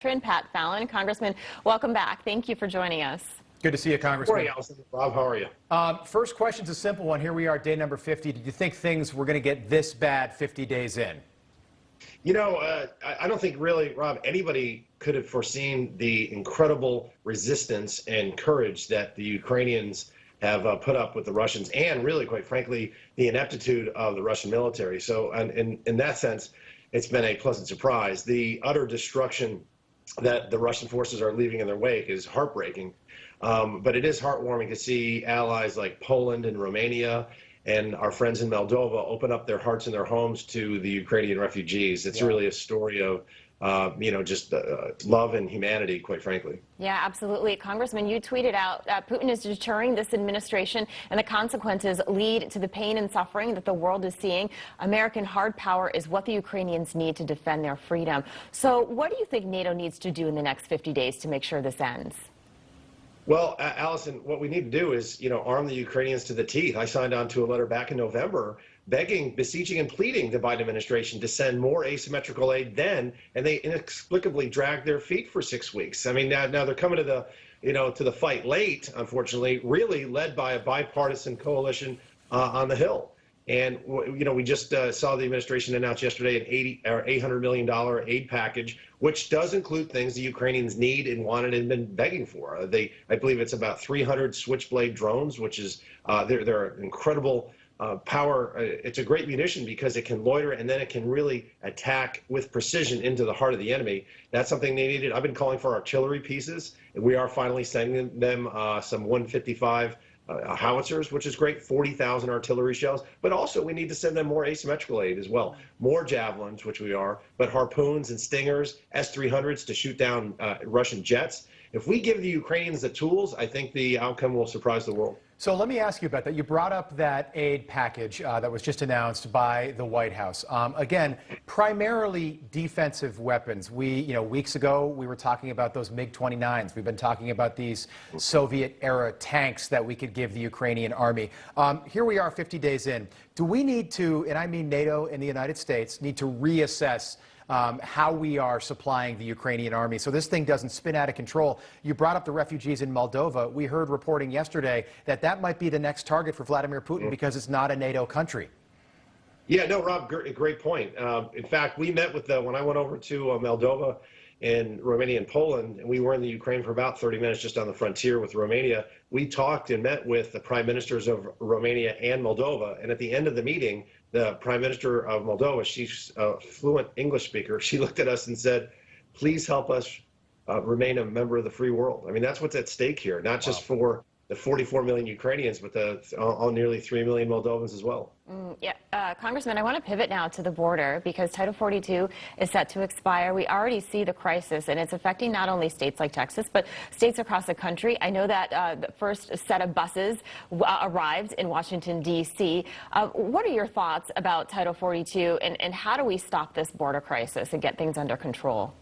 Pat Fallon. Congressman, welcome back. Thank you for joining us. Good to see you, Congressman. Good morning, Allison. Rob, how are you? First question's a simple one. Here we are, day number 50. Did you think things were going to get this bad 50 days in? You know, I don't think really, Rob, anybody could have foreseen the incredible resistance and courage that the Ukrainians have put up with the Russians, and really, quite frankly, the ineptitude of the Russian military. So in that sense, it's been a pleasant surprise. The utter destruction that the Russian forces are leaving in their wake is heartbreaking. But it is heartwarming to see allies like Poland and Romania and our friends in Moldova open up their hearts and their homes to the Ukrainian refugees. It's really a story of, just love and humanity, quite frankly. Yeah, absolutely. Congressman, you tweeted out Putin is deterring this administration, and the consequences lead to the pain and suffering that the world is seeing. American hard power is what the Ukrainians need to defend their freedom. So what do you think NATO needs to do in the next 50 days to make sure this ends? Well, Allison, what we need to do is, arm the Ukrainians to the teeth. I signed on to a letter back in November begging, beseeching, and pleading the Biden administration to send more asymmetrical aid then, and they inexplicably dragged their feet for 6 weeks. I mean, now they're coming to the fight late, unfortunately, really led by a bipartisan coalition on the Hill. And, we just saw the administration announce yesterday an $800 million aid package, which does include things the Ukrainians need and wanted and been begging for. I believe it's about 300 Switchblade drones, which is they're incredible power. It's a great munition because it can loiter and then it can really attack with precision into the heart of the enemy. That's something they needed. I've been calling for artillery pieces, and we are finally sending them some 155 howitzers, which is great, 40,000 artillery shells, but also we need to send them more asymmetrical aid as well. More javelins, which we are, but harpoons and stingers, S-300s to shoot down Russian jets. If we give the Ukrainians the tools, I think the outcome will surprise the world. So let me ask you about that. You brought up that aid package that was just announced by the White House. Again, primarily defensive weapons. Weeks ago, we were talking about those MiG-29s. We've been talking about these Soviet-era tanks that we could give the Ukrainian army. Here we are 50 days in. Do we need to, and I mean NATO and the United States, need to reassess how we are supplying the Ukrainian army so this thing doesn't spin out of control? You brought up the refugees in Moldova. We heard reporting yesterday that that might be the next target for Vladimir Putin because it's not a NATO country. Yeah, no, Rob, great point. In fact, we met with when I went over to Moldova and Romania and Poland, and we were in the Ukraine for about 30 minutes just on the frontier with Romania. We talked and met with the prime ministers of Romania and Moldova, and at the end of the meeting, the prime minister of Moldova, she's a fluent English speaker, she looked at us and said, please help us remain a member of the free world. I mean, that's what's at stake here, not just for the 44 million Ukrainians, but all nearly 3 million Moldovans as well. Congressman, I want to pivot now to the border because Title 42 is set to expire. We already see the crisis, and it's affecting not only states like Texas, but states across the country. I know that the first set of buses arrived in Washington, D.C. What are your thoughts about Title 42, and how do we stop this border crisis and get things under control?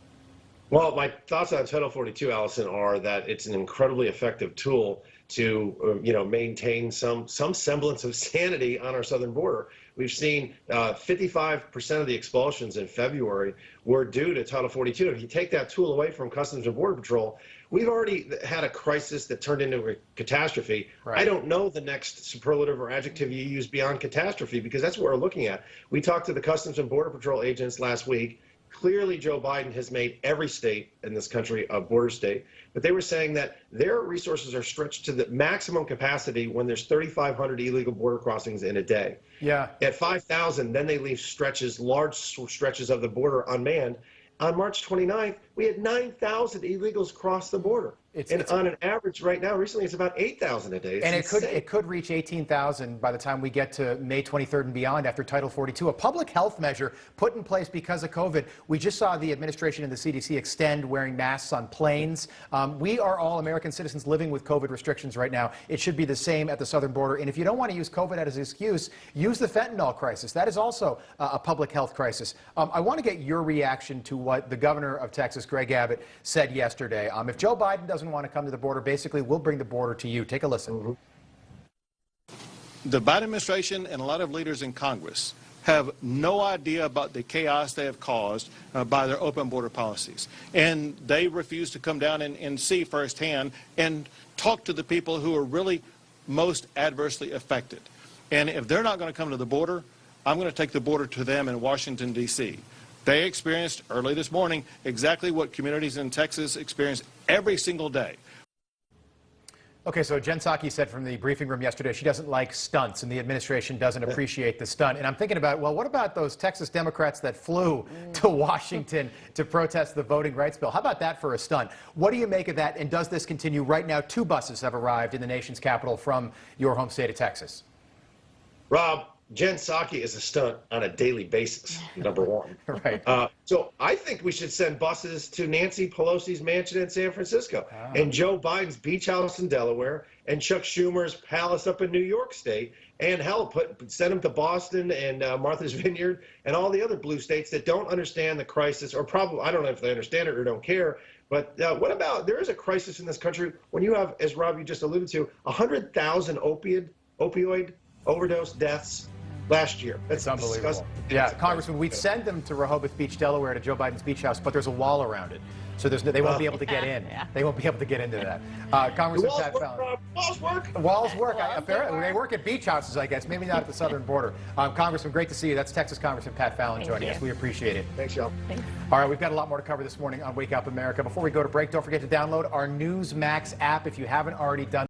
Well, my thoughts on Title 42, Allison, are that it's an incredibly effective tool to, maintain some semblance of sanity on our southern border. We've seen 55% of the expulsions in February were due to Title 42. If you take that tool away from Customs and Border Patrol, we've already had a crisis that turned into a catastrophe. Right. I don't know the next superlative or adjective you use beyond catastrophe because that's what we're looking at. We talked to the Customs and Border Patrol agents last week. Clearly, Joe Biden has made every state in this country a border state, but they were saying that their resources are stretched to the maximum capacity when there's 3,500 illegal border crossings in a day. Yeah. At 5,000, then they leave large stretches of the border unmanned. On March 29th, we had 9,000 illegals cross the border. On an average right now, recently, it's about 8,000 a day. It could reach 18,000 by the time we get to May 23rd and beyond after Title 42, a public health measure put in place because of COVID. We just saw the administration and the CDC extend wearing masks on planes. We are all American citizens living with COVID restrictions right now. It should be the same at the southern border. And if you don't want to use COVID as an excuse, use the fentanyl crisis. That is also a public health crisis. I want to get your reaction to what the governor of Texas, Greg Abbott, said yesterday. If Joe Biden doesn't want to come to the border, basically, we'll bring the border to you. Take a listen. The Biden administration and a lot of leaders in Congress have no idea about the chaos they have caused by their open border policies. And they refuse to come down and see firsthand and talk to the people who are really most adversely affected. And if they're not going to come to the border, I'm going to take the border to them in Washington, D.C. They experienced early this morning exactly what communities in Texas experience every single day. Okay, so Jen Psaki said from the briefing room yesterday she doesn't like stunts and the administration doesn't appreciate the stunt. And I'm thinking about, well, what about those Texas Democrats that flew to Washington to protest the voting rights bill? How about that for a stunt? What do you make of that, and does this continue? Right now, 2 buses have arrived in the nation's capital from your home state of Texas. Rob, Jen Psaki is a stunt on a daily basis, number one. Right. So I think we should send buses to Nancy Pelosi's mansion in San Francisco, and Joe Biden's beach house in Delaware, and Chuck Schumer's palace up in New York State, and hell, send them to Boston and Martha's Vineyard and all the other blue states that don't understand the crisis, or probably, I don't know if they understand it or don't care. But what about, there is a crisis in this country when you have, as Rob, you just alluded to, 100,000 opioid overdose deaths last year. That's unbelievable. Yeah, Congressman, we'd send them to Rehoboth Beach, Delaware, to Joe Biden's beach house, but there's a wall around it. So they won't be able to get in. They won't be able to get into that. Congressman Pat Fallon. Walls work. Walls work. Apparently, they work at beach houses, I guess. Maybe not at the southern border. Congressman, great to see you. That's Texas Congressman Pat Fallon joining us. We appreciate it. Thanks, y'all. All right, we've got a lot more to cover this morning on Wake Up America. Before we go to break, don't forget to download our Newsmax app if you haven't already done